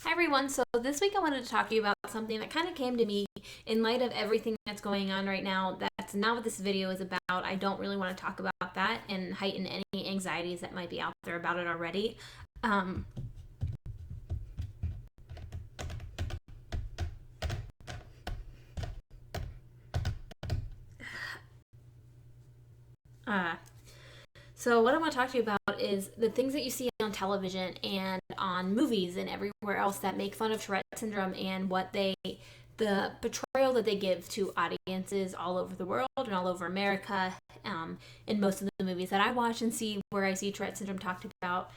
Hi everyone. So this week I wanted to talk to you about something that kind of came to me in light of everything that's going on right now. That's not what this video is about. I don't really want to talk about that and heighten any anxieties that might be out there about it already. Um, uh, so what I want to talk to you about is the things that you see on television and on movies and everywhere else that make fun of Tourette syndrome and the portrayal that they give to audiences all over the world and all over America. In most of the movies that I watch and see where I see Tourette syndrome talked about,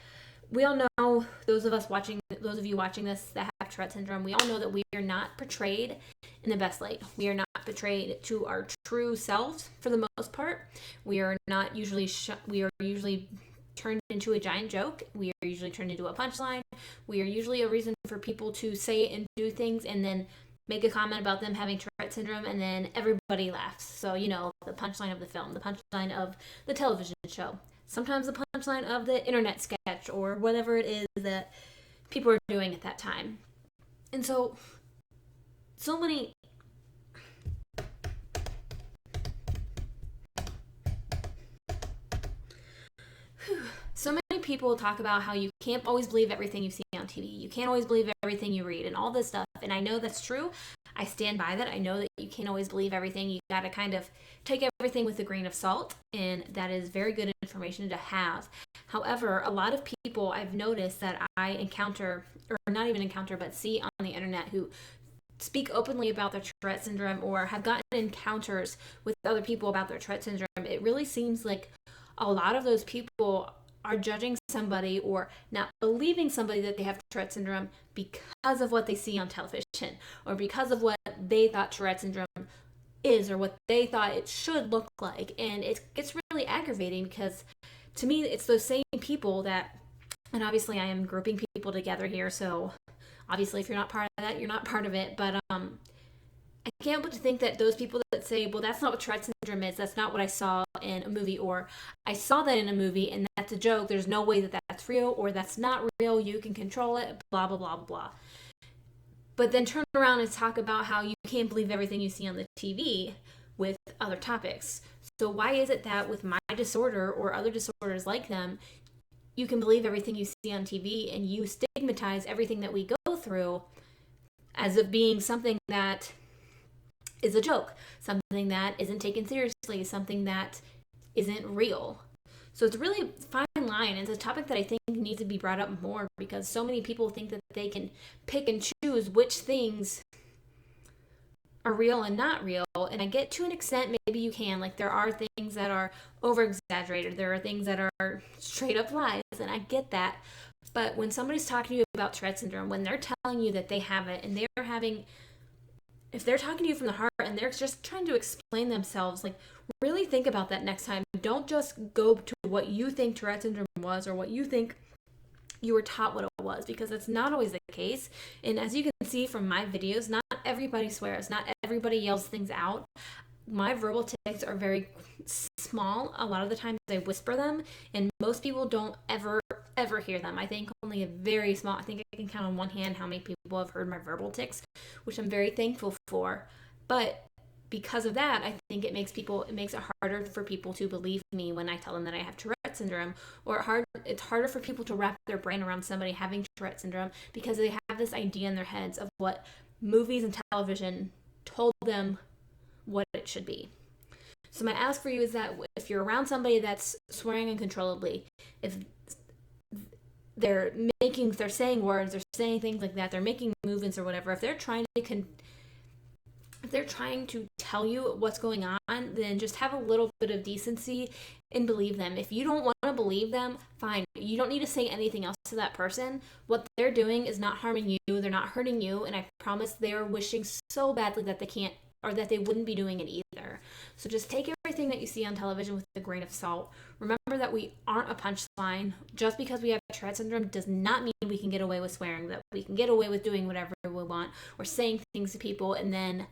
we all know, those of you watching this that have Tourette syndrome, we all know that we are not portrayed in the best light. We are not portrayed to our true selves for the most part. We are not usually we are usually turned into a giant joke. We are usually turned into a punchline. We are usually a reason for people to say and do things and then make a comment about them having Tourette syndrome, and then everybody laughs. So, the punchline of the film, the punchline of the television show, sometimes the punchline of the internet sketch, or whatever it is that people are doing at that time. And so many so many people talk about how you can't always believe everything you see on TV. You can't always believe everything you read and all this stuff. And I know that's true. I stand by that. I know that you can't always believe everything. You got to kind of take everything with a grain of salt. And that is very good information to have. However, a lot of people I've noticed that I encounter, or not even encounter, but see on the internet who speak openly about their Tourette syndrome or have gotten encounters with other people about their Tourette syndrome, it really seems like a lot of those people are judging somebody or not believing somebody that they have Tourette syndrome because of what they see on television or because of what they thought Tourette syndrome is or what they thought it should look like. And it gets really aggravating because to me, it's those same people that, and obviously I am grouping people together here, so obviously if you're not part of that, you're not part of it, but I can't but to think that those people that say, well, that's not what Tourette syndrome is, that's not what I saw in a movie, or I saw that in a movie and that's a joke, there's no way that that's real, or that's not real, you can control it, blah, blah, blah, blah. But then turn around and talk about how you can't believe everything you see on the TV with other topics. So why is it that with my disorder or other disorders like them, you can believe everything you see on TV and you stigmatize everything that we go through as of being something that is a joke, something that isn't taken seriously, something that isn't real? So it's really a fine line. It's a topic that I think needs to be brought up more because so many people think that they can pick and choose which things are real and not real. And I get to an extent, maybe you can. Like, there are things that are over exaggerated, there are things that are straight up lies, and I get that. But when somebody's talking to you about Tourette syndrome, when they're telling you that they have it and they're having, if they're talking to you from the heart and they're just trying to explain themselves, like, really think about that next time. Don't just go to what you think Tourette syndrome was or what you think you were taught what it was, because that's not always the case. And as you can see from my videos, not everybody swears, not everybody yells things out. My verbal tics are very small. A lot of the times I whisper them, and most people don't ever hear them. I think only a very small, I think I can count on one hand how many people have heard my verbal tics, which I'm very thankful for. But because of that, I think it makes it harder for people to believe me when I tell them that I have Tourette syndrome, or it's harder for people to wrap their brain around somebody having Tourette syndrome because they have this idea in their heads of what movies and television told them what it should be. So my ask for you is that if you're around somebody that's swearing uncontrollably, if they're saying words, they're saying things like that, they're making movements or whatever, if they're trying to tell you what's going on, then just have a little bit of decency and believe them. If you don't want to believe them, fine. You don't need to say anything else to that person. What they're doing is not harming you. They're not hurting you. And I promise they are wishing so badly that they can't, or that they wouldn't be doing it either. So just take everything that you see on television with a grain of salt. Remember that we aren't a punchline. Just because we have Tourette syndrome does not mean we can get away with swearing, that we can get away with doing whatever we want or saying things to people and then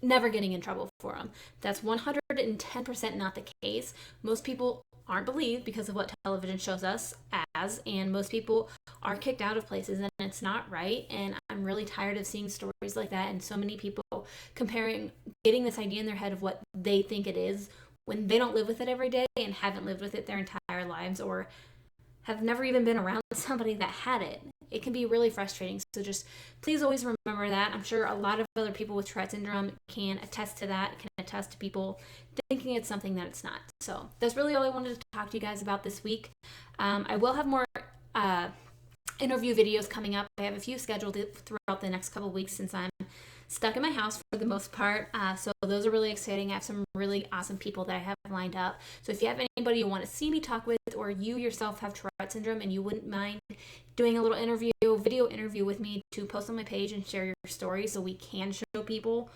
never getting in trouble for them. That's 110% not the case. Most people aren't believed because of what television shows us as, and most people are kicked out of places, and it's not right. And I'm really tired of seeing stories like that, and so many people getting this idea in their head of what they think it is when they don't live with it every day and haven't lived with it their entire lives, or have never even been around somebody that had it. It can be really frustrating. So just please always remember that. I'm sure a lot of other people with Tourette syndrome can attest to that, can attest to people thinking it's something that it's not. So that's really all I wanted to talk to you guys about this week. I will have more interview videos coming up. I have a few scheduled throughout the next couple of weeks since I'm stuck in my house for the most part. So those are really exciting. I have some really awesome people that I have lined up. So if you have anybody you want to see me talk with, or you yourself have Tourette syndrome and you wouldn't mind doing a little video interview with me to post on my page and share your story so we can show people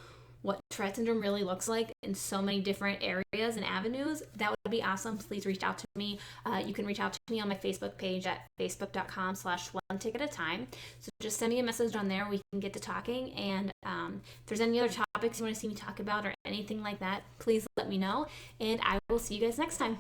what Tourette syndrome really looks like in so many different areas and avenues, that would be awesome. Please reach out to me. You can reach out to me on my Facebook page at facebook.com/onetick@a-time. So just send me a message on there. We can get to talking. And if there's any other topics you want to see me talk about or anything like that, please let me know. And I will see you guys next time.